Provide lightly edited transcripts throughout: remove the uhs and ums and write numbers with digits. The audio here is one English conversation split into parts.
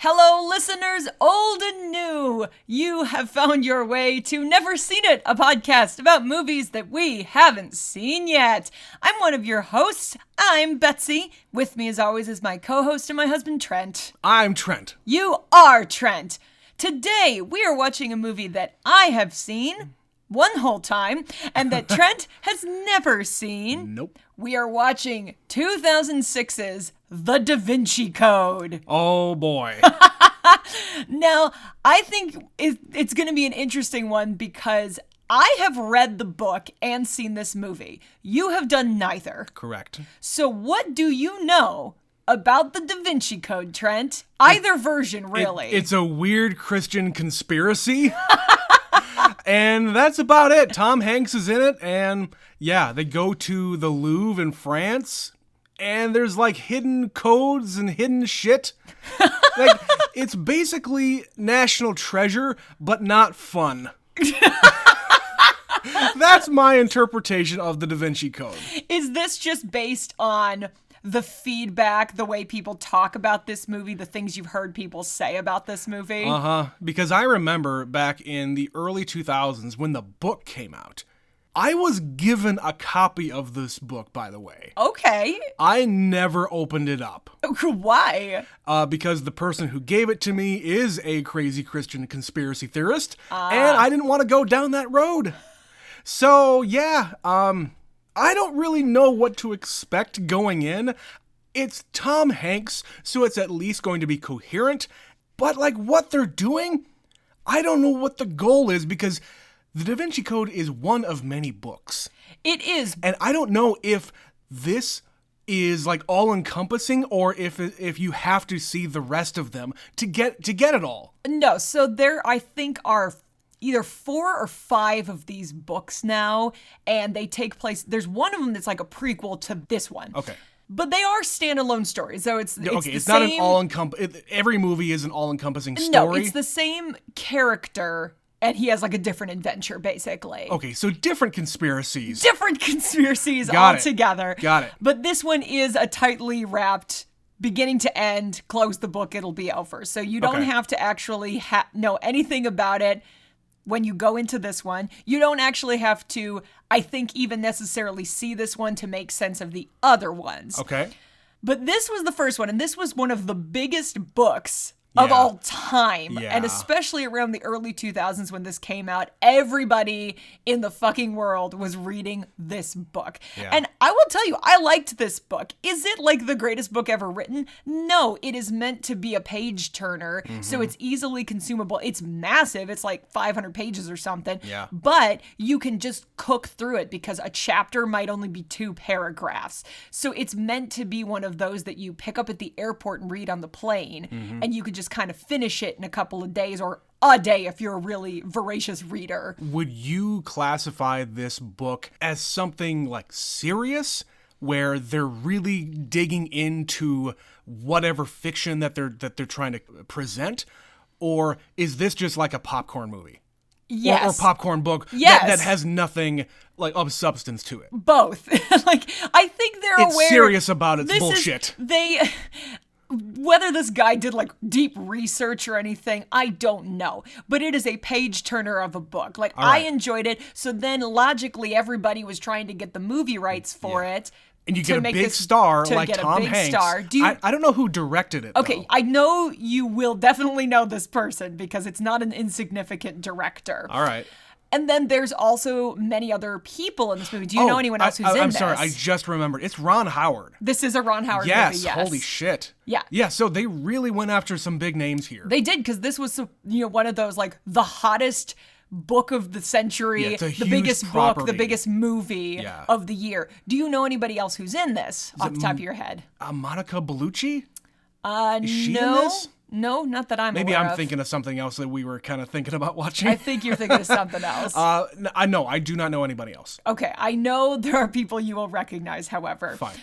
Hello, listeners, old and new. You have found your way to Never Seen It, a podcast about movies that we haven't seen yet. I'm one of your hosts. I'm Betsy. With me, as always, is my co-host and my husband, Trent. I'm Trent. You are Trent. Today, we are watching a movie that I have seen one whole time, and that Trent has never seen. Nope. We are watching 2006's The Da Vinci Code. Oh, boy. Now, I think it's going to be an interesting one because I have read the book and seen this movie. You have done neither. Correct. So what do you know about the Da Vinci Code, Trent? Either version, really. It's a weird Christian conspiracy. And that's about it. Tom Hanks is in it, and yeah, they go to the Louvre in France, and there's like hidden codes and hidden shit. Like, it's basically National Treasure, but not fun. That's my interpretation of the Da Vinci Code. Is this just based on the feedback, the way people talk about this movie, the things you've heard people say about this movie? Because I remember back in the early 2000s when the book came out, I was given a copy of this book, by the way. Okay. I never opened it up. Why? Because the person who gave it to me is a crazy Christian conspiracy theorist, and I didn't want to go down that road. So, yeah, I don't really know what to expect going in. It's Tom Hanks, so it's at least going to be coherent. But like what they're doing, I don't know what the goal is because the Da Vinci Code is one of many books. It is. And I don't know if this is like all-encompassing or if you have to see the rest of them to get it all. No, so there I think are either 4 or 5 of these books now, and they take place, there's one of them that's like a prequel to this one. Okay. But they are standalone stories, so it's not same, an all-encompassing, every movie is an all-encompassing story. No, it's the same character, and he has like a different adventure, basically. Okay, so different conspiracies. Different conspiracies Got altogether. Got it. But this one is a tightly wrapped, beginning to end, close the book, it'll be over. So you don't have to actually know anything about it. When you go into this one, you don't actually have to, I think, even necessarily see this one to make sense of the other ones. Okay. But this was the first one, and this was one of the biggest books of all time. Yeah. And especially around the early 2000s when this came out, everybody in the fucking world was reading this book. Yeah. And I will tell you, I liked this book. Is it like the greatest book ever written? No, it is meant to be a page turner, so it's easily consumable. It's massive. It's like 500 pages or something. Yeah. But you can just cook through it because a chapter might only be 2 paragraphs. So it's meant to be one of those that you pick up at the airport and read on the plane, and you could just kind of finish it in a couple of days or a day if you're a really voracious reader. Would you classify this book as something like serious, where they're really digging into whatever fiction that they're trying to present, or is this just like a popcorn movie? Yes. Or popcorn book Yes. that has nothing like of substance to it? Both. Like, I think they're It's aware. serious about its this bullshit. Whether this guy did like deep research or anything, I don't know. But it is a page turner of a book. Like, All right. I enjoyed it. So then logically, everybody was trying to get the movie rights for it. And you to get a make big this- star to like get a Tom big Hanks. star. I don't know who directed it. Okay, though. I know you will definitely know this person because it's not an insignificant director. All right. And then there's also many other people in this movie. Do you know anyone else who's in this? I'm sorry, I just remembered. It's Ron Howard. This is a Ron Howard movie, yes. Holy shit. Yeah. Yeah, so they really went after some big names here. They did, because this was, one of those, like, the hottest book of the century, it's a the huge biggest book, the property. biggest movie of the year. Do you know anybody else who's in this off the top of your head? Monica Bellucci? Is she in No. this? No, not that I'm Maybe aware I'm of. thinking of something else that we were kind of thinking about watching. I think you're thinking of something else. I do not know anybody else. Okay, I know there are people you will recognize, however. Fine.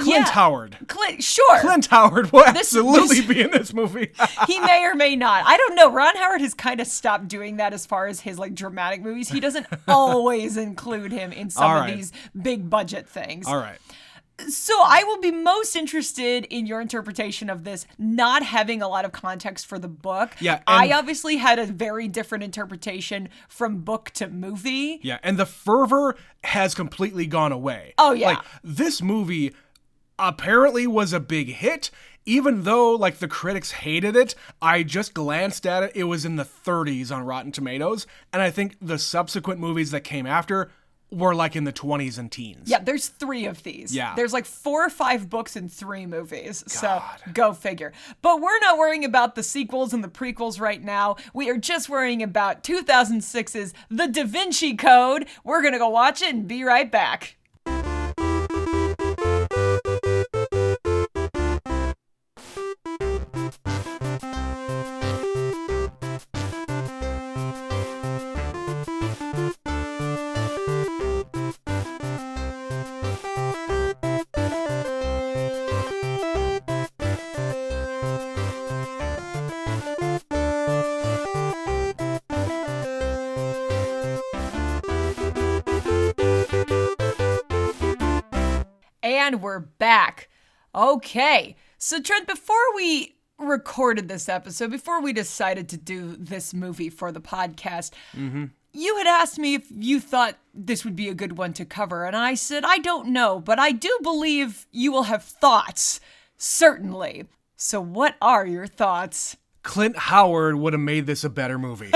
Clint Howard. Sure. Clint Howard will absolutely be in this movie. He may or may not. I don't know. Ron Howard has kind of stopped doing that as far as his like dramatic movies. He doesn't always include him in some of these big budget things. All right. So I will be most interested in your interpretation of this, not having a lot of context for the book. Yeah, I obviously had a very different interpretation from book to movie. Yeah, and the fervor has completely gone away. Oh, yeah. Like, this movie apparently was a big hit, even though, like, the critics hated it. I just glanced at it. It was in the 30s on Rotten Tomatoes, and I think the subsequent movies that came after were like in the 20s and teens. Yeah, there's 3 of these. Yeah. There's like 4 or 5 books and 3 movies. God. So go figure. But we're not worrying about the sequels and the prequels right now. We are just worrying about 2006's The Da Vinci Code. We're going to go watch it and be right back. And we're back. Okay. So, Trent, before we recorded this episode, before we decided to do this movie for the podcast, you had asked me if you thought this would be a good one to cover. And I said, I don't know, but I do believe you will have thoughts. Certainly. So, what are your thoughts? Clint Howard would have made this a better movie.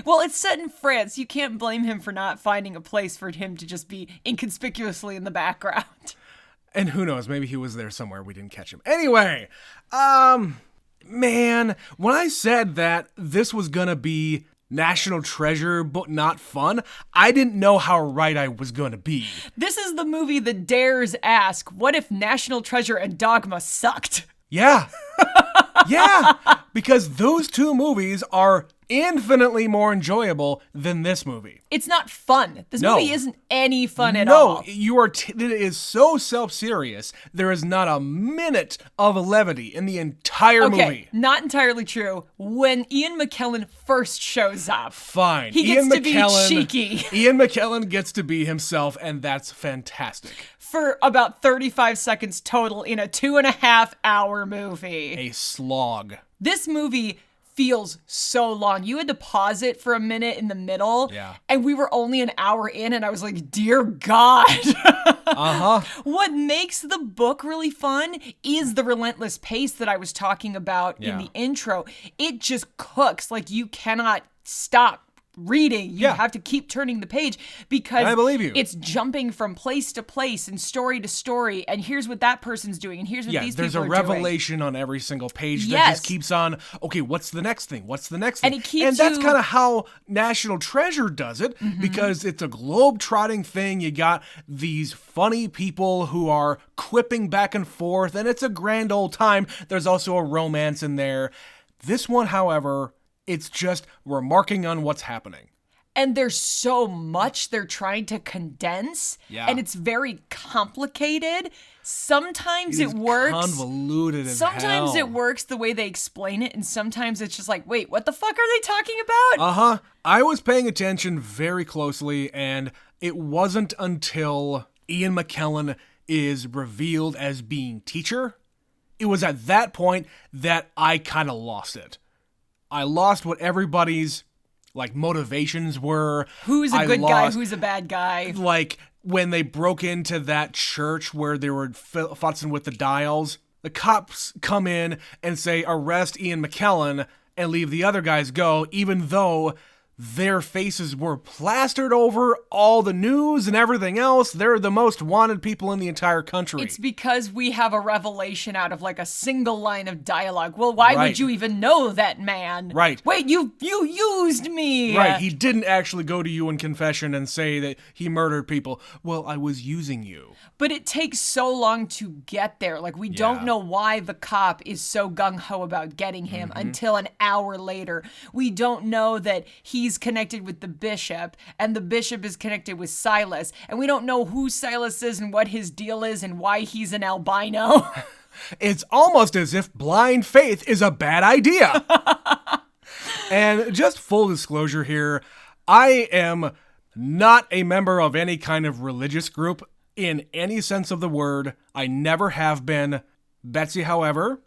Well, it's set in France. You can't blame him for not finding a place for him to just be inconspicuously in the background. And who knows, maybe he was there somewhere, we didn't catch him. Anyway, man, when I said that this was gonna be National Treasure, but not fun, I didn't know how right I was gonna be. This is the movie that dares ask, what if National Treasure and Dogma sucked? Yeah. Yeah, because those 2 movies are infinitely more enjoyable than this movie. It's not fun. This movie isn't any fun at all. all. No, it is so self-serious. There is not a minute of levity in the entire movie. Not entirely true. When Ian McKellen first shows up, fine. He gets to be cheeky. Ian McKellen gets to be himself, and that's fantastic. For about 35 seconds total in a 2.5-hour movie. A slog. This movie feels so long. You had to pause it for a minute in the middle. Yeah. And we were only an hour in, and I was like, dear God. What makes the book really fun is the relentless pace that I was talking about in the intro. It just cooks. Like, you cannot stop reading. You have to keep turning the page because I believe you. It's jumping from place to place and story to story, and here's what that person's doing, and here's what these people are doing. There's a revelation on every single page that just keeps on, okay, what's the next thing? What's the next thing? And that's kind of how National Treasure does it, because it's a globe-trotting thing. You got these funny people who are quipping back and forth, and it's a grand old time. There's also a romance in there. This one, however, it's just remarking on what's happening. And there's so much they're trying to condense. Yeah. And it's very complicated. Sometimes it works. Convoluted as Sometimes hell. It works the way they explain it. And sometimes it's just like, wait, what the fuck are they talking about? I was paying attention very closely, and it wasn't until Ian McKellen is revealed as being teacher. It was at that point that I kind of lost it. I lost what everybody's, like, motivations were. Who's a good guy, who's a bad guy. Like, when they broke into that church where they were futzing with the dials, the cops come in and say, arrest Ian McKellen and leave the other guys go, even though their faces were plastered over all the news and everything else. They're the most wanted people in the entire country. It's because we have a revelation out of like a single line of dialogue. Well, why would you even know that man? Right. Wait, you used me. Right. He didn't actually go to you in confession and say that he murdered people. Well, I was using you. But it takes so long to get there. Like, we don't know why the cop is so gung-ho about getting him until an hour later. We don't know that he's connected with the bishop, and the bishop is connected with Silas, and we don't know who Silas is and what his deal is and why he's an albino. It's almost as if blind faith is a bad idea. And just full disclosure here, I am not a member of any kind of religious group. in any sense of the word. I never have been. Betsy, however,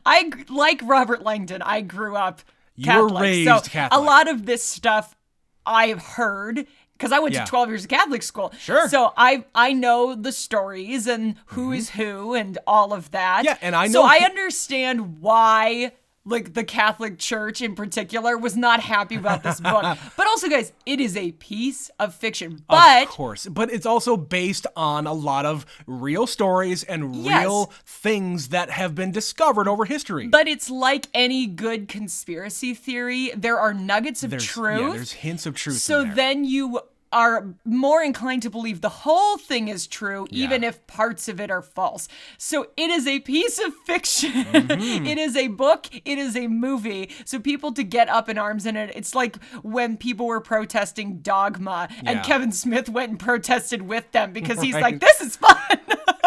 I like Robert Langdon. I grew up you Catholic. were raised so Catholic. A lot of this stuff I've heard because I went to 12 years of Catholic school. Sure. So I know the stories and who is who and all of that. Yeah, and I know. So I understand why, like, the Catholic Church in particular was not happy about this book. But also, guys, it is a piece of fiction. But of course. But it's also based on a lot of real stories and real things that have been discovered over history. But it's like any good conspiracy theory. There are nuggets of truth. Yeah, there's hints of truth So in there. then you are more inclined to believe the whole thing is true, even if parts of it are false. So it is a piece of fiction. It is a book. It is a movie. So people to get up in arms in it, it's like when people were protesting Dogma and Kevin Smith went and protested with them because he's like, this is fun.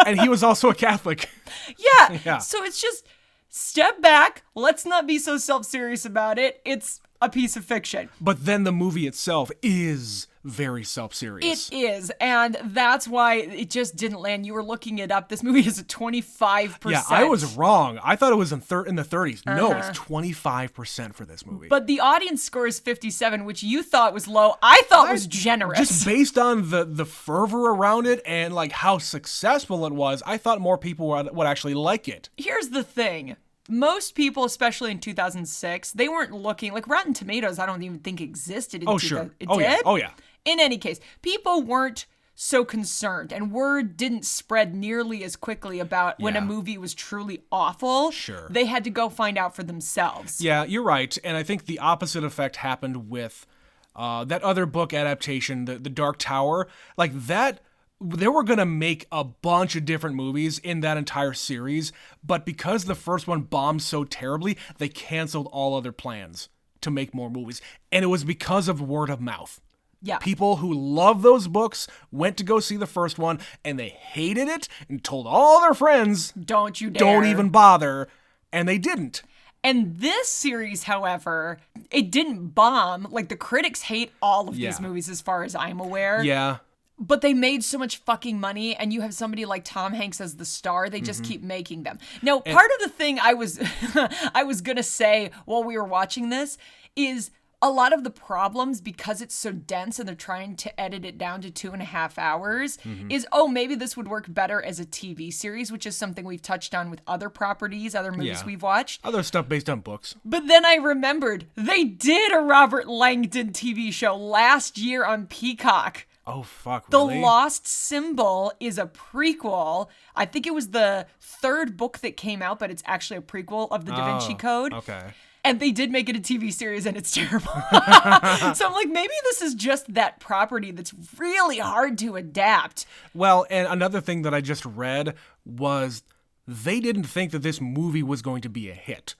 And he was also a Catholic. Yeah. So it's just step back. Let's not be so self-serious about it. It's a piece of fiction. But then the movie itself is very self-serious. It is, and that's why it just didn't land. You were looking it up. This movie is a 25%. Yeah, I was wrong. I thought it was in the 30s. No, it's 25% for this movie. But the audience score is 57, which you thought was low. I thought was generous. Just based on the fervor around it and like how successful it was, I thought more people would actually like it. Here's the thing. Most people, especially in 2006, they weren't looking, like Rotten Tomatoes, I don't even think existed in 2000. Sure. It did? did? Oh, yeah. In any case, people weren't so concerned, and word didn't spread nearly as quickly about when a movie was truly awful. Sure. They had to go find out for themselves. Yeah, you're right. And I think the opposite effect happened with that other book adaptation, the Dark Tower. Like that, they were going to make a bunch of different movies in that entire series, but because the first one bombed so terribly, they canceled all other plans to make more movies. And it was because of word of mouth. Yeah. People who love those books went to go see the first one, and they hated it and told all their friends, don't you dare. Don't even bother. And they didn't. And this series, however, it didn't bomb. Like, the critics hate all of these movies as far as I'm aware. Yeah. But they made so much fucking money, and you have somebody like Tom Hanks as the star, they just keep making them. Now, part of the thing I was I was gonna say while we were watching this is a lot of the problems, because it's so dense and they're trying to edit it down to 2.5 hours, is, maybe this would work better as a TV series, which is something we've touched on with other properties, other movies we've watched. Other stuff based on books. But then I remembered, they did a Robert Langdon TV show last year on Peacock. Oh, fuck, really? really? The Lost Symbol is a prequel. I think it was the third book that came out, but it's actually a prequel of the Da Vinci Code. Okay. And they did make it a TV series, and it's terrible. So I'm like, maybe this is just that property that's really hard to adapt. Well, and another thing that I just read was they didn't think that this movie was going to be a hit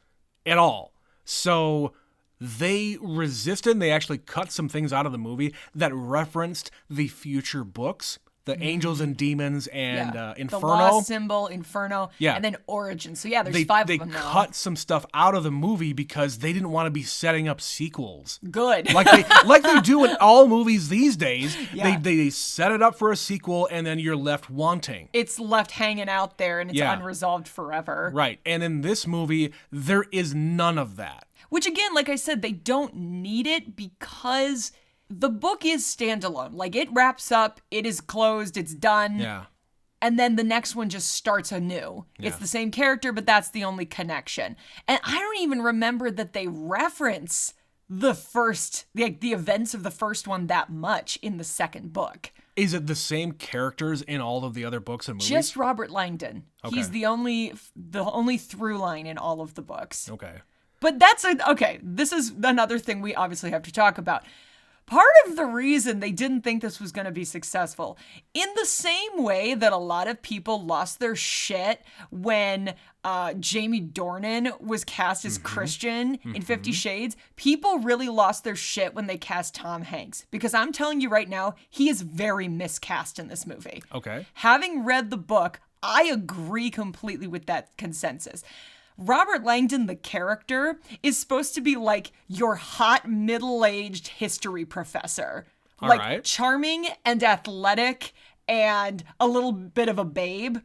at all. So they resisted, and they actually cut some things out of the movie that referenced the future books. The Angels and Demons and Inferno. The Lost Symbol, Inferno, Yeah. and then Origin. So yeah, there's 5 of them now. They cut some stuff out of the movie because they didn't want to be setting up sequels. Good. like they do in all movies these days. Yeah. They set it up for a sequel, and then you're left wanting. It's left hanging out there, and it's unresolved forever. Right. And in this movie, there is none of that. Which, again, like I said, they don't need it because the book is standalone. Like, it wraps up, it is closed, it's done. Yeah. And then the next one just starts anew. Yeah. It's the same character, but that's the only connection. And I don't even remember that they reference the events of the first one that much in the second book. Is it the same characters in all of the other books and movies? Just Robert Langdon. Okay. He's the only through line in all of the books. Okay. But this is another thing we obviously have to talk about. Part of the reason they didn't think this was going to be successful, in the same way that a lot of people lost their shit when Jamie Dornan was cast as Christian in 50 Shades, people really lost their shit when they cast Tom Hanks. Because I'm telling you right now, he is very miscast in this movie. Okay. Having read the book, I agree completely with that consensus. Robert Langdon, the character, is supposed to be like your hot middle-aged history professor. All like right. Charming and athletic and a little bit of a babe.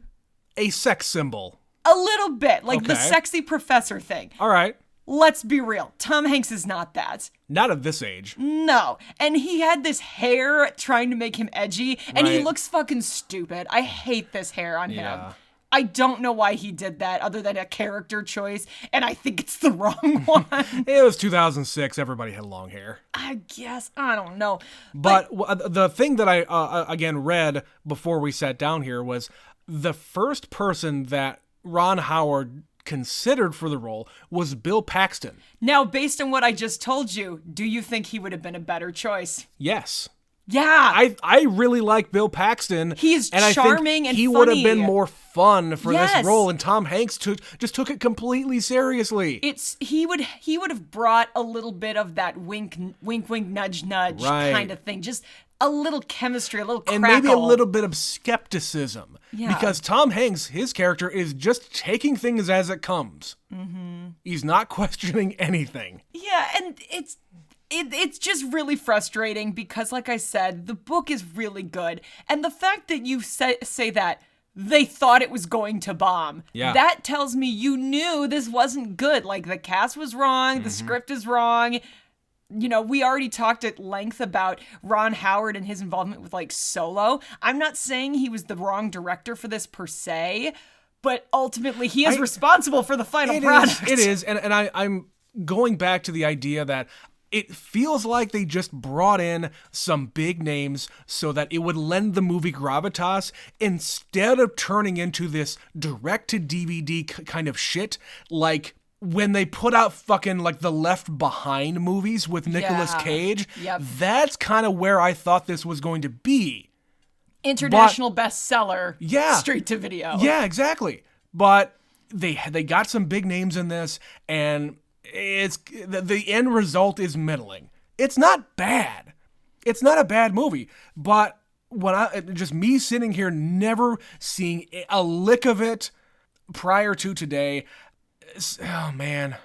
A sex symbol. A little bit, like the Okay. sexy professor thing. All right. Let's be real. Tom Hanks is not that. Not at this age. No. And he had this hair trying to make him edgy, and he Right. looks fucking stupid. I hate this hair on Yeah. him. I don't know why he did that other than a character choice, and I think it's the wrong one. It was 2006. Everybody had long hair. I guess. I don't know. But the thing that I, again, read before we sat down here was the first person that Ron Howard considered for the role was Bill Paxton. Now, based on what I just told you, do you think he would have been a better choice? Yes. Yeah. I really like Bill Paxton. He's and charming I think and he would have been funny. more fun for Yes. this role, and Tom Hanks just took it completely seriously. He would have brought a little bit of that wink nudge Right. kind of thing. Just a little chemistry, a little crackle. and maybe a little bit of skepticism. Yeah. Because Tom Hanks, his character, is just taking things as it comes. Mm-hmm. He's not questioning anything. Yeah, and it's just really frustrating because, like I said, the book is really good. And the fact that you say that they thought it was going to bomb, Yeah. that tells me you knew this wasn't good. Like, the cast was wrong, the script is wrong. You know, we already talked at length about Ron Howard and his involvement with, like, Solo. I'm not saying he was the wrong director for this per se, but ultimately he is responsible for the final product. It is, and I'm going back to the idea that it feels like they just brought in some big names so that it would lend the movie gravitas instead of turning into this direct-to-DVD kind of shit, like when they put out fucking like the Left Behind movies with Nicolas Yeah. Cage. Yep. That's kind of where I thought this was going to be. International bestseller, Yeah. straight to video. Yeah, exactly. But they got some big names in this, and it's the end result is middling. It's not bad. It's not a bad movie, but just me sitting here never seeing a lick of it prior to today, oh man,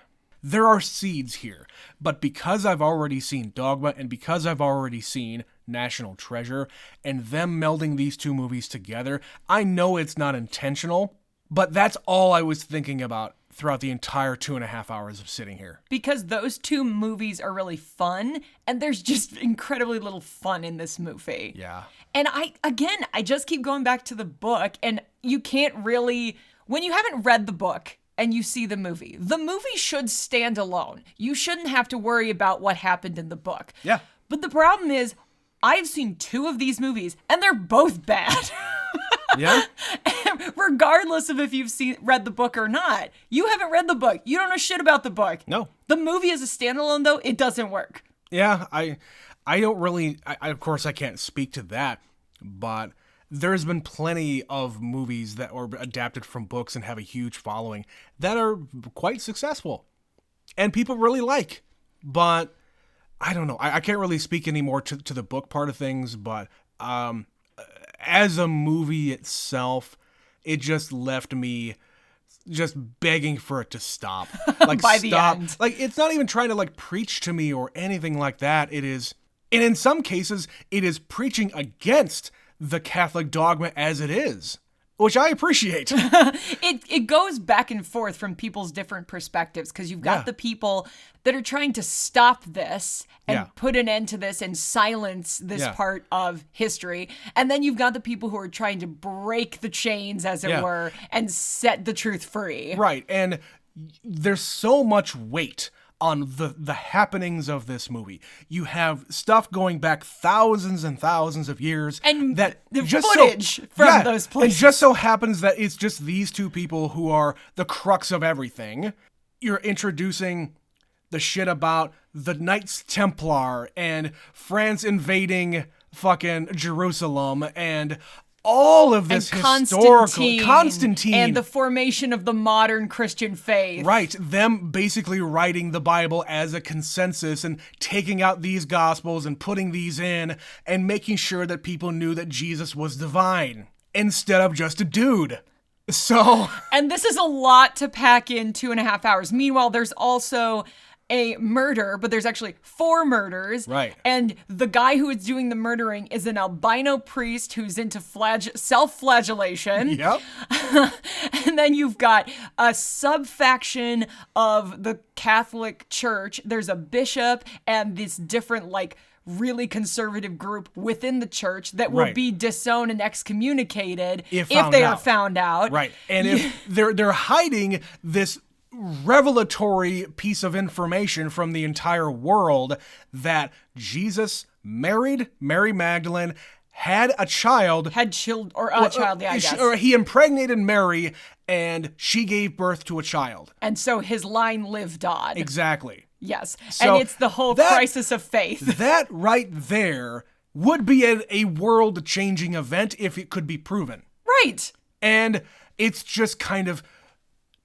there are seeds here. But because I've already seen Dogma and because I've already seen National Treasure and them melding these two movies together, I know it's not intentional, but that's all I was thinking about throughout the entire 2.5 hours of sitting here. Because those two movies are really fun, and there's just incredibly little fun in this movie. Yeah. And I just keep going back to the book, and you can't really, when you haven't read the book and you see the movie should stand alone. You shouldn't have to worry about what happened in the book. Yeah. But the problem is, I've seen two of these movies, and they're both bad. Yeah? Regardless of if you've read the book or not. You haven't read the book. You don't know shit about the book. No. The movie as a standalone, though, it doesn't work. Yeah, I don't really, of course I can't speak to that, but there's been plenty of movies that are adapted from books and have a huge following that are quite successful and people really like, but I don't know. I can't really speak anymore to the book part of things, but as a movie itself, it just left me just begging for it to stop. Like, By stop. the end. Like, it's not even trying to, like, preach to me or anything like that. It is, and in some cases, it is preaching against the Catholic dogma as it is, which I appreciate. It goes back and forth from people's different perspectives, because you've got Yeah. the people that are trying to stop this and Yeah. put an end to this and silence this Yeah. part of history. And then you've got the people who are trying to break the chains, as it Yeah. were, and set the truth free. Right, and there's so much weight on the happenings of this movie. You have stuff going back thousands and thousands of years, And that the just footage from those It places. just so happens that it's just these two people who are the crux of everything. You're introducing the shit about the Knights Templar and France invading fucking Jerusalem and all of this historical Constantine and the formation of the modern Christian faith. Right, them basically writing the Bible as a consensus and taking out these gospels and putting these in and making sure that people knew that Jesus was divine instead of just a dude. So, And this is a lot to pack in 2.5 hours. Meanwhile, there's also a murder, but there's actually 4 murders. Right. And the guy who is doing the murdering is an albino priest who's into self-flagellation. Yep. And then you've got a sub-faction of the Catholic Church. There's a bishop and this different, like, really conservative group within the church that will be disowned and excommunicated if they are found out. Right. And if they're hiding this revelatory piece of information from the entire world that Jesus married Mary Magdalene, had a child. Or he impregnated Mary, and she gave birth to a child. And so his line lived on. Exactly. Yes. So and it's the whole crisis of faith. That right there would be a world-changing event if it could be proven. Right. And it's just kind of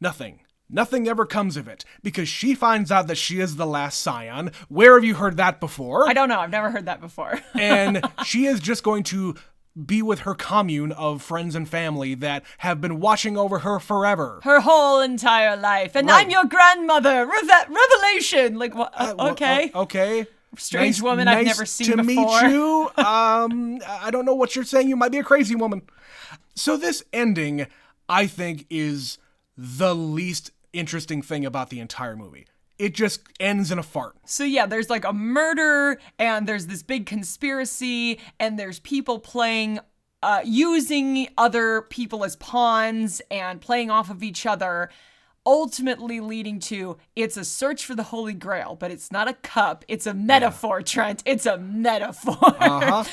nothing. Nothing ever comes of it because she finds out that she is the last scion. Where have you heard that before? I don't know. I've never heard that before. And she is just going to be with her commune of friends and family that have been watching over her forever. Her whole entire life. And I'm your grandmother. Revelation. Like, what? Okay. Okay. Strange woman I've never seen before. Nice to meet you. I don't know what you're saying. You might be a crazy woman. So this ending, I think, is the least interesting thing about the entire movie. It just ends in a fart. So yeah, there's like a murder, and there's this big conspiracy, and there's people playing, using other people as pawns and playing off of each other, ultimately leading to, it's a search for the Holy Grail, but it's not a cup, it's a metaphor, Trent. It's a metaphor. Uh-huh.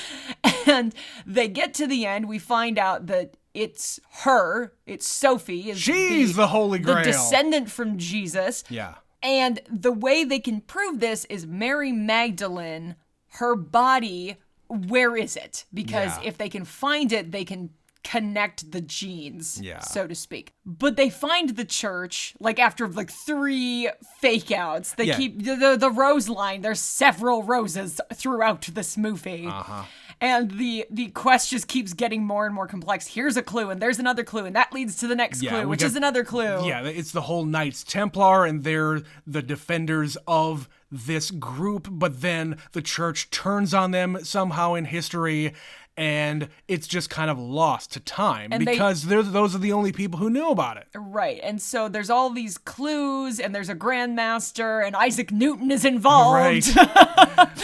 And they get to the end, we find out that it's her, it's Sophie. She's the Holy Grail. The descendant from Jesus. Yeah. And the way they can prove this is Mary Magdalene, her body, where is it? Because if they can find it, they can connect the genes, so to speak. But they find the church, like after like 3 fake outs. They keep the rose line. There's several roses throughout this movie. Uh-huh. And the quest just keeps getting more and more complex. Here's a clue, and there's another clue, and that leads to the next clue, which is another clue. Yeah, it's the whole Knights Templar, and they're the defenders of this group, but then the church turns on them somehow in history, and it's just kind of lost to time because those are the only people who knew about it. Right, and so there's all these clues, and there's a grandmaster, and Isaac Newton is involved. Right.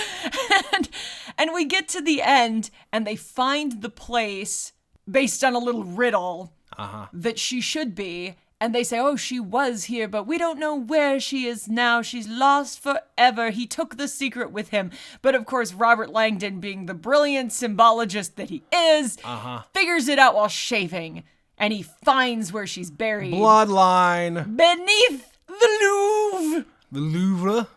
And we get to the end, and they find the place based on a little riddle that she should be. And they say, oh, she was here, but we don't know where she is now. She's lost forever. He took the secret with him. But of course, Robert Langdon, being the brilliant symbologist that he is, figures it out while shaving. And he finds where she's buried. Bloodline. Beneath the Louvre. The Louvre?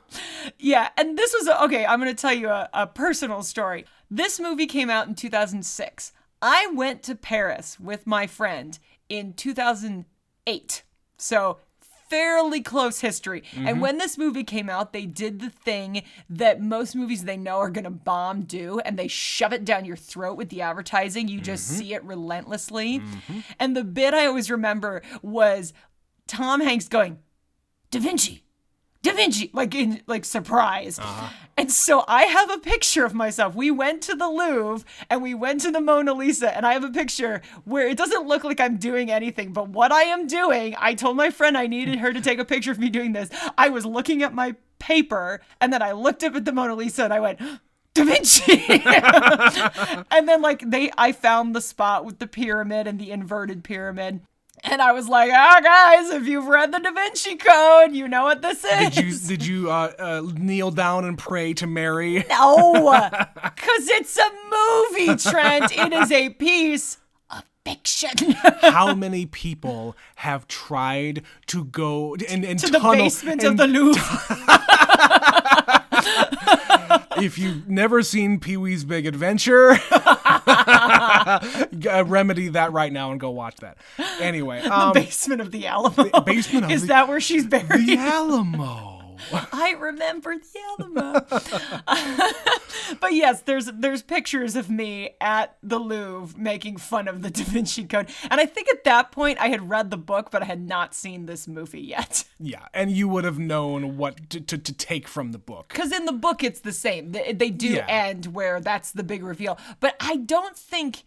Yeah, and this was, okay, I'm going to tell you a personal story. This movie came out in 2006. I went to Paris with my friend in 2008. So fairly close history. Mm-hmm. And when this movie came out, they did the thing that most movies they know are going to bomb do, and they shove it down your throat with the advertising. You just see it relentlessly. Mm-hmm. And the bit I always remember was Tom Hanks going, Da Vinci, like surprise. And so I have a picture of myself. We went to the Louvre and we went to the Mona Lisa, and I have a picture where it doesn't look like I'm doing anything, but what I am doing, I told my friend I needed her to take a picture of me doing this. I was looking at my paper, and then I looked up at the Mona Lisa and I went, Da Vinci. And then I found the spot with the pyramid and the inverted pyramid. And I was like, guys, if you've read the Da Vinci Code, you know what this is. Did you kneel down and pray to Mary? No, because it's a movie, Trent. It is a piece of fiction. How many people have tried to go and to the basement of the Louvre? If you've never seen Pee-wee's Big Adventure, remedy that right now and go watch that. Anyway, the basement of the Alamo. Basement of is that where she's buried? The Alamo. I remember the Alamo. But yes, there's pictures of me at the Louvre making fun of the Da Vinci Code. And I think at that point I had read the book, but I had not seen this movie yet. Yeah, and you would have known what to take from the book. Because in the book it's the same. They do end where that's the big reveal. But I don't think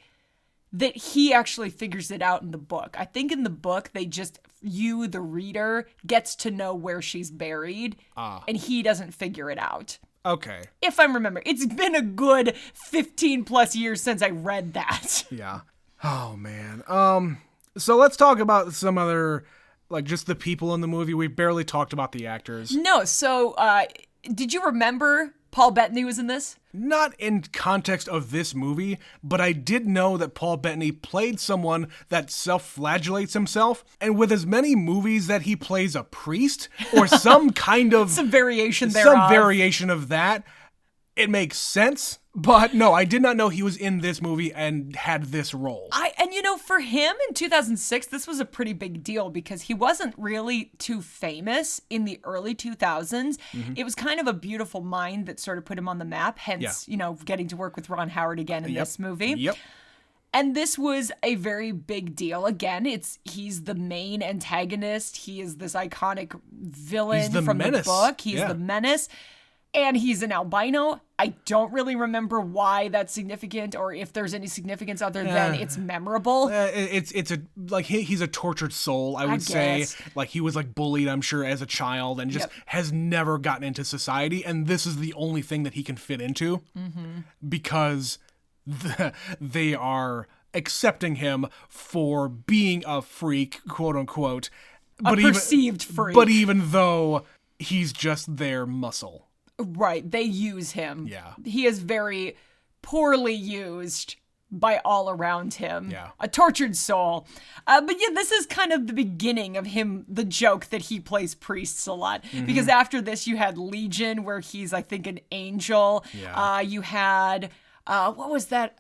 that he actually figures it out in the book. I think in the book, you, the reader, gets to know where she's buried, and he doesn't figure it out. Okay. If I'm remembering. It's been a good 15 plus years since I read that. Yeah. Oh, man. So let's talk about some other, just the people in the movie. We barely talked about the actors. No, so, did you remember Paul Bettany was in this? Not in context of this movie, but I did know that Paul Bettany played someone that self-flagellates himself, and with as many movies that he plays a priest, or some kind of... some variation thereof. Some variation of that, it makes sense. But no, I did not know he was in this movie and had this role. For him in 2006, this was a pretty big deal because he wasn't really too famous in the early 2000s. Mm-hmm. It was kind of a beautiful mind that sort of put him on the map, hence, getting to work with Ron Howard again in this movie. Yep. And this was a very big deal. Again, he's the main antagonist. He is this iconic villain from the book. He's the menace. And he's an albino. I don't really remember why that's significant or if there's any significance other than it's memorable. He's a tortured soul, I would say. Like he was bullied, I'm sure, as a child and just has never gotten into society. And this is the only thing that he can fit into because they are accepting him for being a freak, quote unquote. A perceived freak. But even though he's just their muscle. Right, they use him. Yeah. He is very poorly used by all around him. Yeah. A tortured soul. But this is kind of the beginning of him, the joke that he plays priests a lot. Mm-hmm. Because after this, you had Legion, where he's, I think, an angel. Yeah. You had, what was that?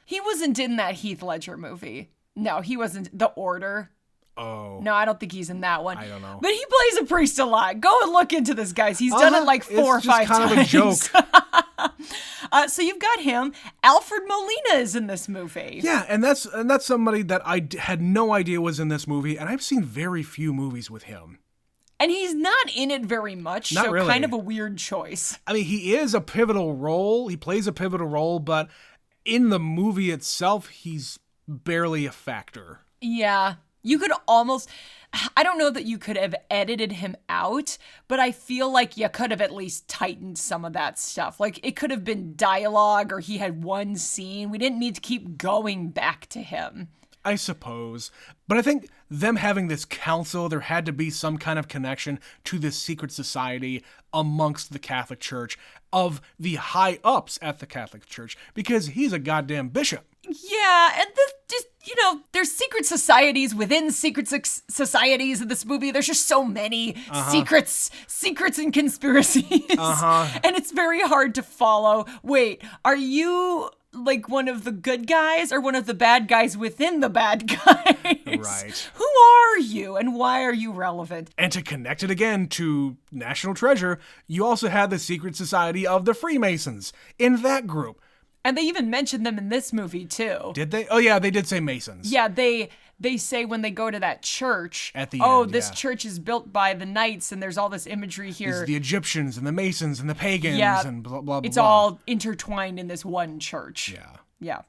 He wasn't in that Heath Ledger movie. No, he wasn't. The Order. Oh. No, I don't think he's in that one. I don't know. But he plays a priest a lot. Go and look into this, guys. He's done it 4 or 5 times. It's just kind of a joke. So you've got him. Alfred Molina is in this movie. Yeah, and that's somebody that I had no idea was in this movie, and I've seen very few movies with him. And he's not in it very much, not so really. Kind of a weird choice. I mean, he is a pivotal role. He plays a pivotal role, but in the movie itself, he's barely a factor. Yeah. You could almost... I don't know that you could have edited him out, but I feel like you could have at least tightened some of that stuff. It could have been dialogue or he had one scene. We didn't need to keep going back to him. I suppose. But I think them having this council, there had to be some kind of connection to this secret society amongst the Catholic Church of the high-ups at the Catholic Church, because he's a goddamn bishop. Yeah, and there's secret societies within secret societies in this movie. There's just so many secrets and conspiracies. And it's very hard to follow. Wait, are you one of the good guys or one of the bad guys within the bad guys? Right. Who are you and why are you relevant? And to connect it again to National Treasure, you also had the secret society of the Freemasons in that group. And they even mentioned them in this movie, too. Did they? Oh, yeah, they did say Masons. Yeah, they say when they go to that church, at the end, this church is built by the knights, and there's all this imagery here. There's the Egyptians and the Masons and the pagans and blah, blah, blah. It's all intertwined in this one church. Yeah.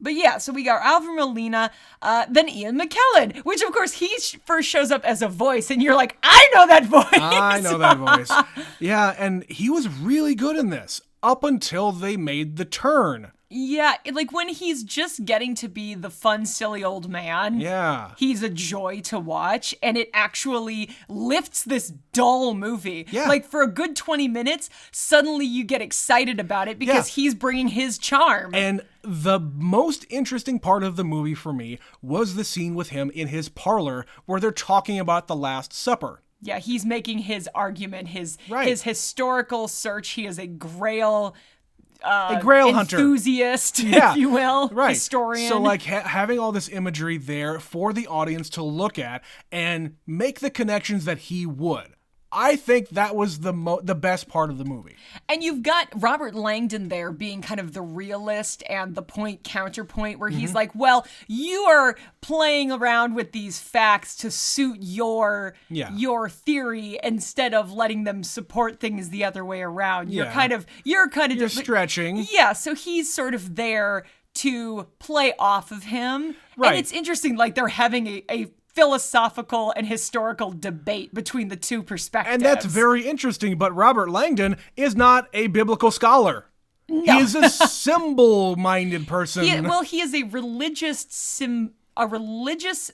But yeah, so we got Alfred Molina, then Ian McKellen, which of course he first shows up as a voice, and you're like, I know that voice! I know that voice. Yeah, and he was really good in this. Up until they made the turn. Yeah, when he's just getting to be the fun, silly old man. Yeah. He's a joy to watch, and it actually lifts this dull movie. Yeah. For a good 20 minutes, suddenly you get excited about it because he's bringing his charm. And the most interesting part of the movie for me was the scene with him in his parlor where they're talking about the Last Supper. Yeah, he's making his argument, his historical search. He is a Grail enthusiast, hunter, if you will, historian. So having all this imagery there for the audience to look at and make the connections that he would. I think that was the best part of the movie. And you've got Robert Langdon there being kind of the realist and the counterpoint where he's like, well, you are playing around with these facts to suit your theory instead of letting them support things the other way around. You're You're stretching. Yeah, so he's sort of there to play off of him. Right. And it's interesting, like they're having a philosophical and historical debate between the two perspectives. And that's very interesting, but Robert Langdon is not a biblical scholar. No. He is a symbol-minded person. He is a religious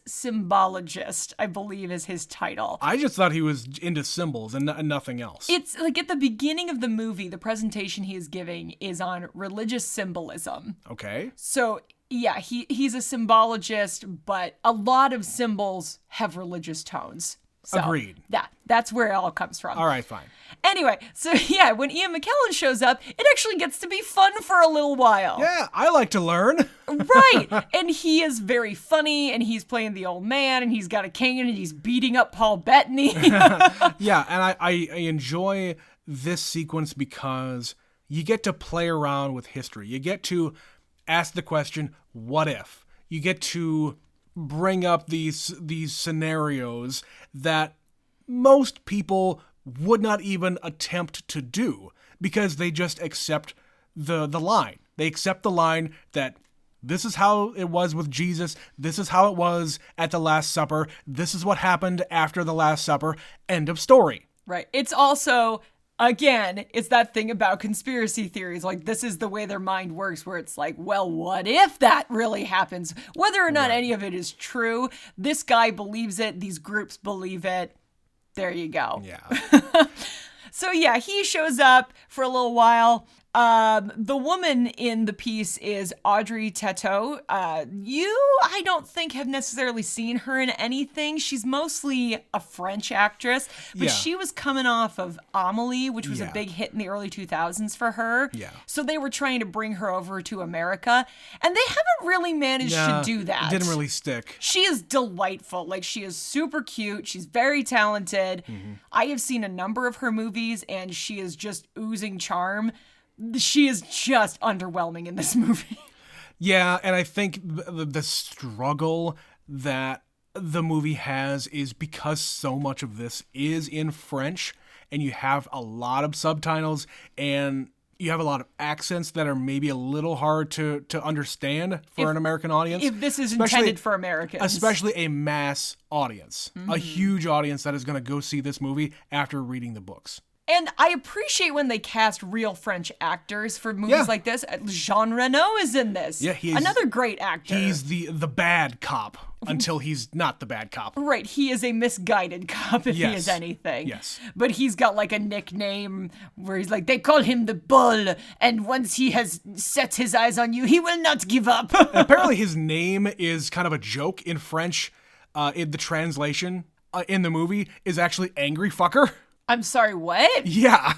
symbologist, I believe is his title. I just thought he was into symbols and nothing else. It's like at the beginning of the movie, the presentation he is giving is on religious symbolism. Okay. So yeah, he's a symbologist, but a lot of symbols have religious tones. So, agreed. Yeah, that's where it all comes from. All right, fine. Anyway, so yeah, when Ian McKellen shows up, it actually gets to be fun for a little while. Yeah, I like to learn. Right. And he is very funny, and he's playing the old man, and he's got a cane, and he's beating up Paul Bettany. Yeah, and I enjoy this sequence because you get to play around with history. You get to ask the question, what if? You get to bring up these scenarios that most people would not even attempt to do because they just accept the line. They accept the line that this is how it was with Jesus. This is how it was at the Last Supper. This is what happened after the Last Supper. End of story. Right. It's also, again, it's that thing about conspiracy theories. Like, this is the way their mind works, where it's like, well, what if that really happens? Whether or not any of it is true, this guy believes it. These groups believe it. There you go. Yeah. So yeah, he shows up for a little while. The woman in the piece is Audrey Tautou. I don't think have necessarily seen her in anything. She's mostly a French actress, but she was coming off of Amélie, which was a big hit in the early 2000s for her. Yeah. So they were trying to bring her over to America, and they haven't really managed to do that. It didn't really stick. She is delightful. Like, she is super cute. She's very talented. Mm-hmm. I have seen a number of her movies, and she is just oozing charm. She is just underwhelming in this movie. Yeah, and I think the struggle that the movie has is because so much of this is in French, and you have a lot of subtitles, and you have a lot of accents that are maybe a little hard to understand for an American audience. If this is intended for Americans. Especially a mass audience. Mm-hmm. A huge audience that is going to go see this movie after reading the books. And I appreciate when they cast real French actors for movies like this. Jean Reno is in this. Yeah, he's another great actor. He's the bad cop until he's not the bad cop. Right, he is a misguided cop if he is anything. Yes. But he's got like a nickname where he's like, they call him the Bull, and once he has set his eyes on you, he will not give up. Apparently his name is kind of a joke in French. In the translation in the movie is actually Angry Fucker. I'm sorry, what? Yeah.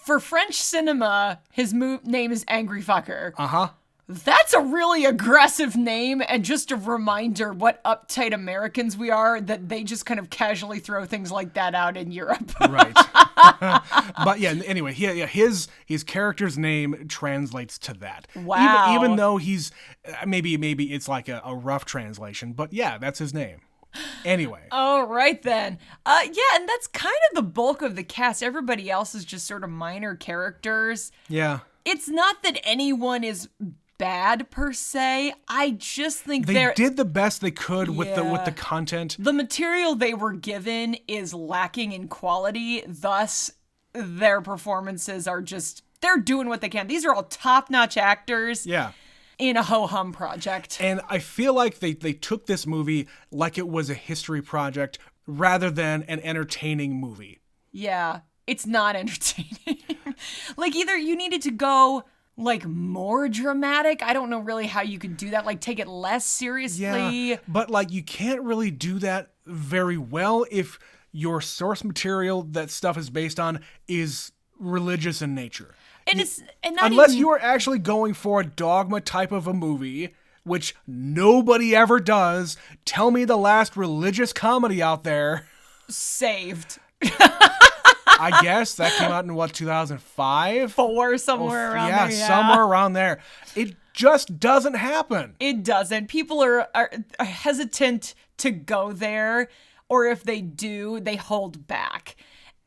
For French cinema, his name is Angry Fucker. Uh-huh. That's a really aggressive name, and just a reminder what uptight Americans we are, that they just kind of casually throw things like that out in Europe. Right. But yeah, anyway, his character's name translates to that. Wow. Even though he's, maybe it's like a rough translation, but yeah, that's his name. Anyway. All right, then. Yeah, and that's kind of the bulk of the cast. Everybody else is just sort of minor characters. Yeah. It's not that anyone is bad per se. I just think they did the best they could with the content. The material they were given is lacking in quality. Thus, their performances are just, they're doing what they can. These are all top-notch actors. Yeah. In a ho-hum project. And I feel like they took this movie like it was a history project rather than an entertaining movie. Yeah, it's not entertaining. Like, either you needed to go, like, more dramatic. I don't know really how you could do that. Like, take it less seriously. Yeah, but, like, you can't really do that very well if your source material that stuff is based on is religious in nature. And unless you are actually going for a dogma type of a movie, which nobody ever does. Tell me the last religious comedy out there. Saved. I guess that came out in what, 2005? 4, somewhere around there. Yeah, somewhere around there. It just doesn't happen. It doesn't. People are hesitant to go there, or if they do, they hold back.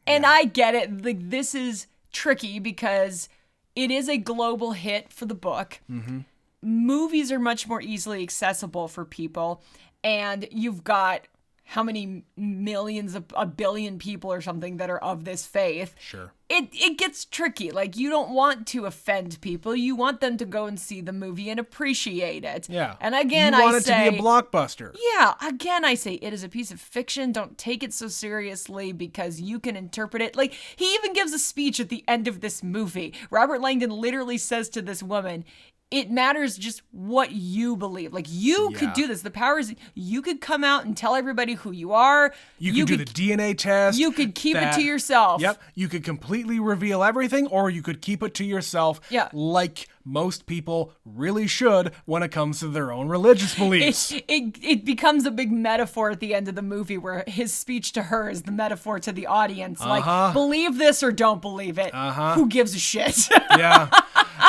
And I get it. Like, this is tricky because it is a global hit for the book. Mm-hmm. Movies are much more easily accessible for people, and you've got how many millions, a billion people or something that are of this faith. Sure. It gets tricky. Like, you don't want to offend people. You want them to go and see the movie and appreciate it. Yeah. And again, you want it to be a blockbuster. Yeah. Again, I say it is a piece of fiction. Don't take it so seriously because you can interpret it. Like, he even gives a speech at the end of this movie. Robert Langdon literally says to this woman, it matters just what you believe. Like, you could do this. The power is, you could come out and tell everybody who you are. You could do the DNA test. You could keep it to yourself. Yep. You could completely reveal everything, or you could keep it to yourself. Yeah. Like most people really should when it comes to their own religious beliefs. It becomes a big metaphor at the end of the movie where his speech to her is the metaphor to the audience. Like, believe this or don't believe it. Who gives a shit? Yeah.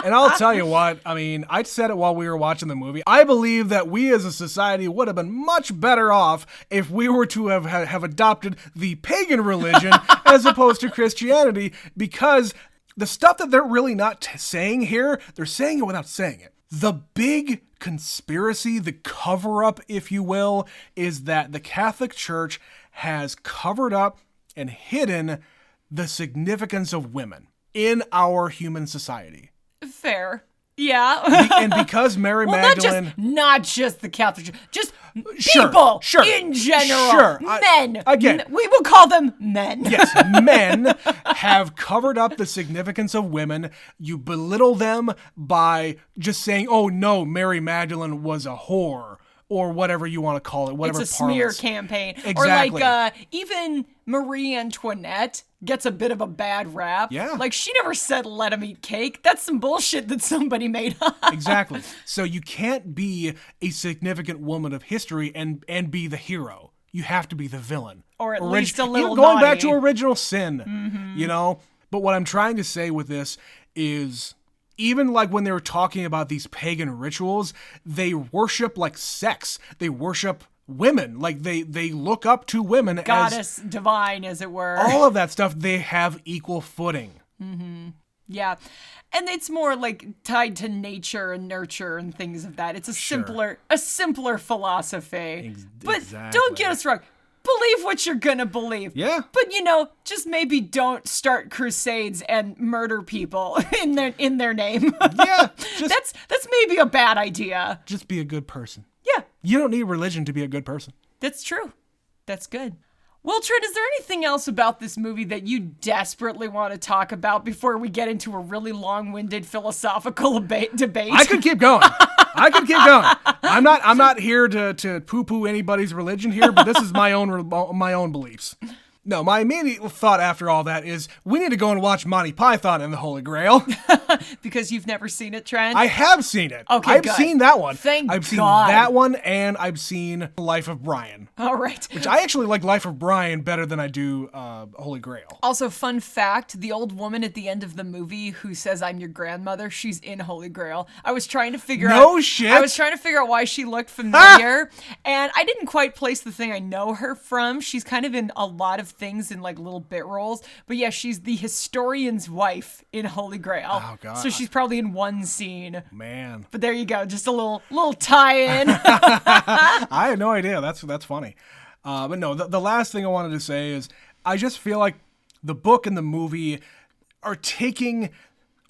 And I'll tell you what, I mean, I said it while we were watching the movie. I believe that we as a society would have been much better off if we were to have adopted the pagan religion as opposed to Christianity, because the stuff that they're really not saying here, they're saying it without saying it. The big conspiracy, the cover-up, if you will, is that the Catholic Church has covered up and hidden the significance of women in our human society. Fair. Yeah. And because Mary Magdalene... Not just the Catholic Church, just people in general. Sure. Men. Again. We will call them men. Yes, men have covered up the significance of women. You belittle them by just saying, oh no, Mary Magdalene was a whore. Or whatever you want to call it, whatever It's a smear campaign. Exactly. Or like even Marie Antoinette gets a bit of a bad rap. Yeah. Like, she never said let him eat cake. That's some bullshit that somebody made up. Exactly. So you can't be a significant woman of history and be the hero. You have to be the villain. Or at least a little going naughty. back to original sin, you know? But what I'm trying to say with this is... Even like when they were talking about these pagan rituals, they worship like sex. They worship women. Like they look up to women goddess divine, as it were. All of that stuff, they have equal footing. Mm-hmm. Yeah. And it's more like tied to nature and nurture and things of that. It's a simpler philosophy. But don't get us wrong. Believe what you're gonna believe. Yeah. But just maybe don't start crusades and murder people in their name. Yeah. That's maybe a bad idea. Just be a good person. Yeah. You don't need religion to be a good person. That's true. That's good. Well, Trent, is there anything else about this movie that you desperately want to talk about before we get into a really long-winded philosophical debate? I could keep going. I'm not here to poo-poo anybody's religion here, but this is my own beliefs. No, my immediate thought after all that is we need to go and watch Monty Python and the Holy Grail. Because you've never seen it, Trent? I have seen it. Okay, I've seen that one. I've seen that one, and I've seen Life of Brian. All right. Which I actually like Life of Brian better than I do Holy Grail. Also, fun fact, the old woman at the end of the movie who says, I'm your grandmother, she's in Holy Grail. I was trying to figure out... No shit! I was trying to figure out why she looked familiar, and I didn't quite place the thing I know her from. She's kind of in a lot of things in like little bit roles, but yeah, she's the historian's wife in Holy Grail. Oh god! So she's probably in one scene. Man, but there you go, just a little tie-in. I had no idea. That's funny. But no, the last thing I wanted to say is I just feel like the book and the movie are taking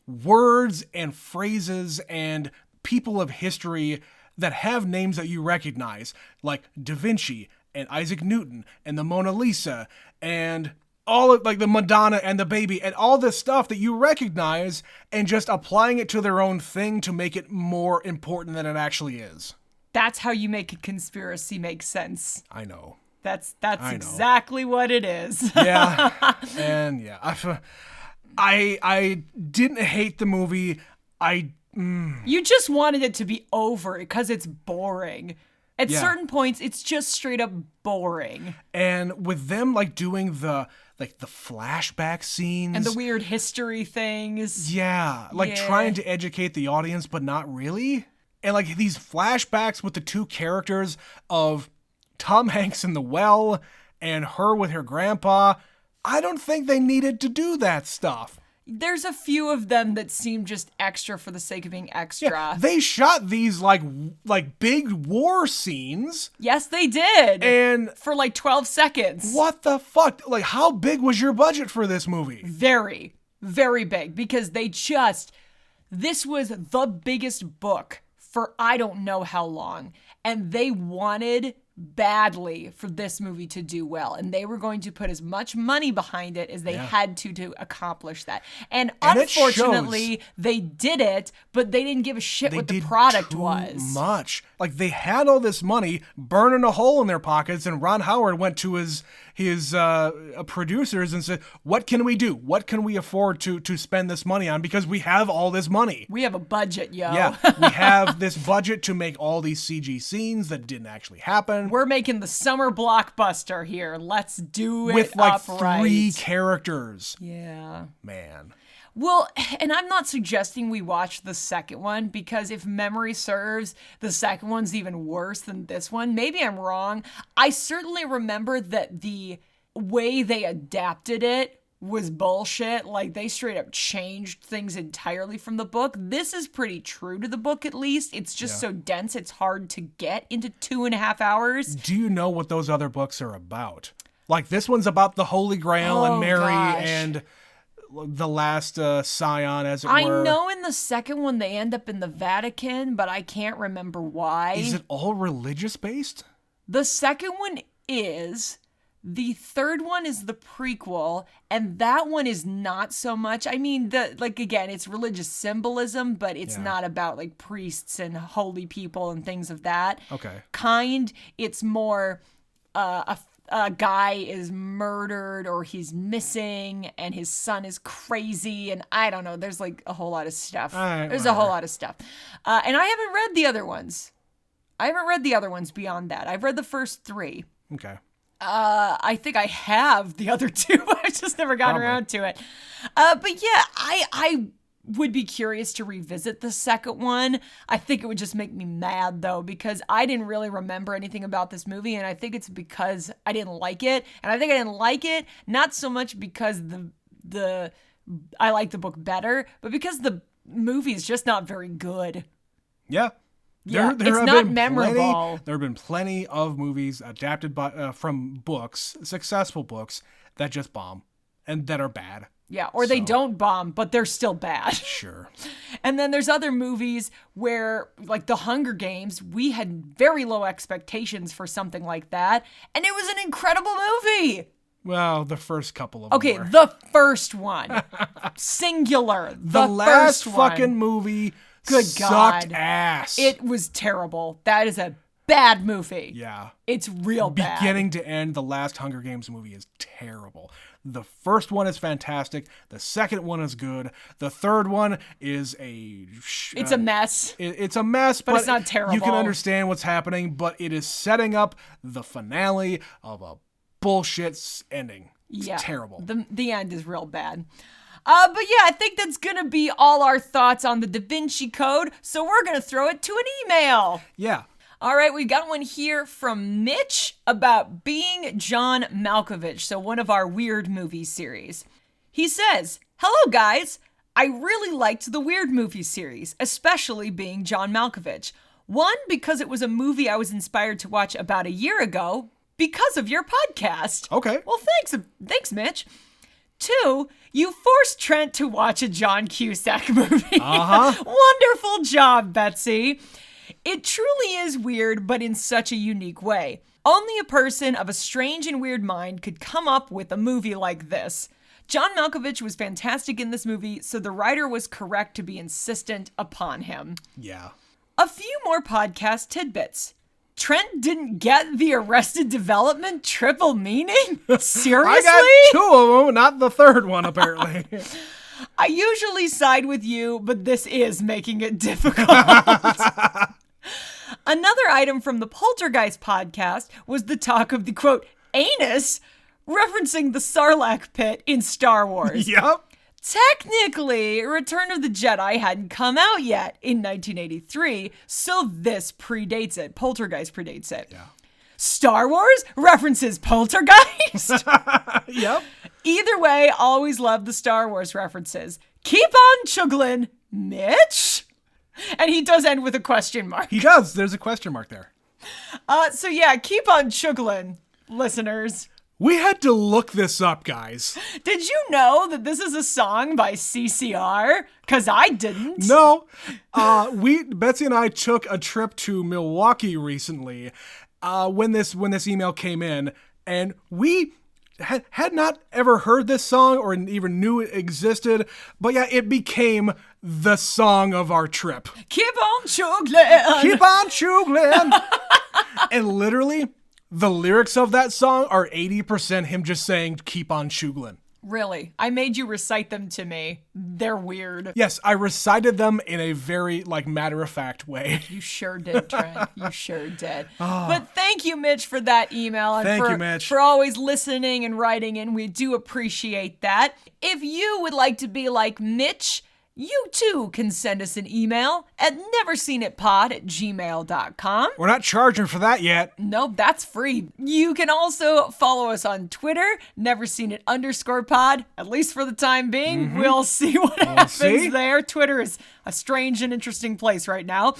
words and phrases and people of history that have names that you recognize, like Da Vinci and Isaac Newton and the Mona Lisa and all of like the Madonna and the baby and all this stuff that you recognize and just applying it to their own thing to make it more important than it actually is. That's how you make a conspiracy make sense. I know. That's exactly what it is. Yeah. And yeah, I didn't hate the movie. You just wanted it to be over because it's boring. At certain points, it's just straight up boring. And with them like doing the like the flashback scenes. And the weird history things. Yeah, like trying to educate the audience, but not really. And like these flashbacks with the two characters of Tom Hanks in the well and her with her grandpa. I don't think they needed to do that stuff. There's a few of them that seem just extra for the sake of being extra. Yeah, they shot these like big war scenes. Yes, they did. And for like 12 seconds. What the fuck? Like, how big was your budget for this movie? Very, very big, because this was the biggest book for I don't know how long. And they wanted badly for this movie to do well, and they were going to put as much money behind it as they had to accomplish that. And unfortunately, they did it, but they didn't give a shit what the product was. Much. Like, they had all this money burning a hole in their pockets, and Ron Howard went to his producers and said, what can we do? What can we afford to spend this money on? Because we have all this money. We have a budget, yo. Yeah, we have this budget to make all these CG scenes that didn't actually happen. We're making the summer blockbuster here. Let's do it with like upright. 3 characters. Yeah. Man. Well, and I'm not suggesting we watch the second one, because if memory serves, the second one's even worse than this one. Maybe I'm wrong. I certainly remember that the way they adapted it was bullshit. Like, they straight up changed things entirely from the book. This is pretty true to the book, at least. It's just so dense, it's hard to get into 2.5 hours. Do you know what those other books are about? Like, this one's about the Holy Grail and Mary and the last scion, as it were. I know in the second one they end up in the Vatican, but I can't remember why. Is it all religious based? The second one is. The third one is the prequel, and that one is not so much. I mean, again, it's religious symbolism, but it's not about like priests and holy people and things of that kind. It's more a guy is murdered or he's missing and his son is crazy, and I don't know. There's like a whole lot of stuff. There's a whole lot of stuff. And I haven't read the other ones. Beyond that. I've read the first 3. Okay. I think I have the other 2. I've just never gotten around to it. But yeah, I would be curious to revisit the second one. I think it would just make me mad, though, because I didn't really remember anything about this movie, and I think it's because I didn't like it. And I think I didn't like it not so much because I like the book better, but because the movie is just not very good. Yeah. There it's not memorable. There have been plenty of movies adapted from books, successful books, that just bomb and that are bad. Yeah, or they don't bomb, but they're still bad. Sure. And then there's other movies where, like The Hunger Games, we had very low expectations for something like that, and it was an incredible movie. Well, the first couple of them were. The first one. Singular. The last fucking movie sucked ass. It was terrible. That is a bad movie. Yeah. It's real bad. Beginning to end, the last Hunger Games movie is terrible. The first one is fantastic. The second one is good. The third one is it's a mess. It's a mess, but it's not terrible. You can understand what's happening, but it is setting up the finale of a bullshit ending. It's terrible. The end is real bad. But yeah, I think that's going to be all our thoughts on the Da Vinci Code, so we're going to throw it to an email. Yeah. All right, we got one here from Mitch about being John Malkovich, so one of our weird movie series. He says, "Hello guys, I really liked the weird movie series, especially being John Malkovich. 1, because it was a movie I was inspired to watch about a year ago because of your podcast." Okay. Well, thanks, Mitch. 2, you forced Trent to watch a John Cusack movie. Wonderful job, Betsy. It truly is weird, but in such a unique way. Only a person of a strange and weird mind could come up with a movie like this. John Malkovich was fantastic in this movie, so the writer was correct to be insistent upon him. Yeah. A few more podcast tidbits. Trent didn't get the Arrested Development triple meaning? Seriously? I got 2 of them, not the third one, apparently. I usually side with you, but this is making it difficult. Another item from the Poltergeist podcast was the talk of the, quote, anus referencing the Sarlacc pit in Star Wars. Yep. Technically, Return of the Jedi hadn't come out yet in 1983, so this predates it. Poltergeist predates it. Yeah. Star Wars references Poltergeist? Yep. Either way, always love the Star Wars references. Keep on chuggling, Mitch. And he does end with a question mark. He does. There's a question mark there. So yeah, keep on chuggling, listeners. We had to look this up, guys. Did you know that this is a song by CCR? Because I didn't. No. Betsy and I took a trip to Milwaukee recently when this email came in, and we had not ever heard this song or even knew it existed, but yeah, it became the song of our trip. Keep on chuggling. Keep on chuggling. And literally, the lyrics of that song are 80% him just saying, keep on chuggling. Really? I made you recite them to me. They're weird. Yes, I recited them in a very, matter-of-fact way. You sure did, Trent. You sure did. But thank you, Mitch, for that email. And Thank you, Mitch. For always listening and writing in. We do appreciate that. If you would like to be like Mitch, you too can send us an email at neverseenitpod@gmail.com. We're not charging for that yet. Nope, that's free. You can also follow us on Twitter, neverseenit_pod, at least for the time being. Mm-hmm. We'll see what happens there. Twitter is a strange and interesting place right now.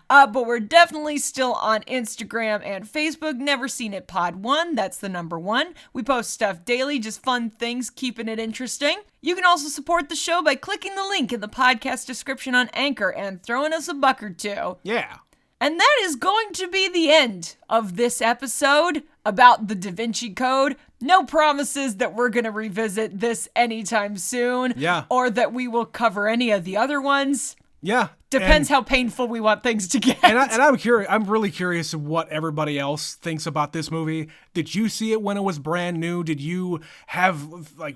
But we're definitely still on Instagram and Facebook, neverseenitpod1. That's the number 1. We post stuff daily, just fun things, keeping it interesting. You can also support the show by clicking the link in the podcast description on Anchor and throwing us a buck or two. Yeah. And that is going to be the end of this episode about the Da Vinci Code. No promises that we're going to revisit this anytime soon. Yeah. Or that we will cover any of the other ones. Yeah. Depends how painful we want things to get. And I'm curious. I'm really curious what everybody else thinks about this movie. Did you see it when it was brand new? Did you have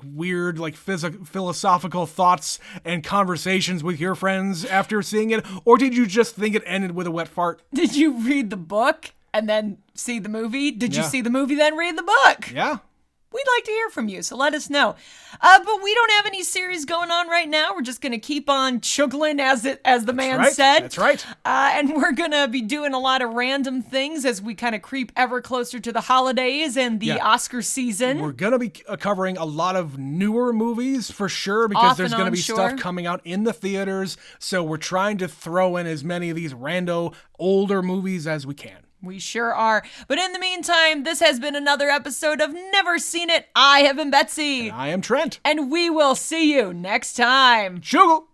weird philosophical thoughts and conversations with your friends after seeing it, or did you just think it ended with a wet fart? Did you read the book and then see the movie? Did you see the movie then read the book? Yeah. We'd like to hear from you, so let us know. But we don't have any series going on right now. We're just going to keep on chuggling, as the man said. That's right. And we're going to be doing a lot of random things as we kind of creep ever closer to the holidays and the Oscar season. We're going to be covering a lot of newer movies for sure, because there's going to be stuff coming out in the theaters. So we're trying to throw in as many of these rando older movies as we can. We sure are. But in the meantime, this has been another episode of Never Seen It. I have been Betsy. And I am Trent. And we will see you next time. Juggle.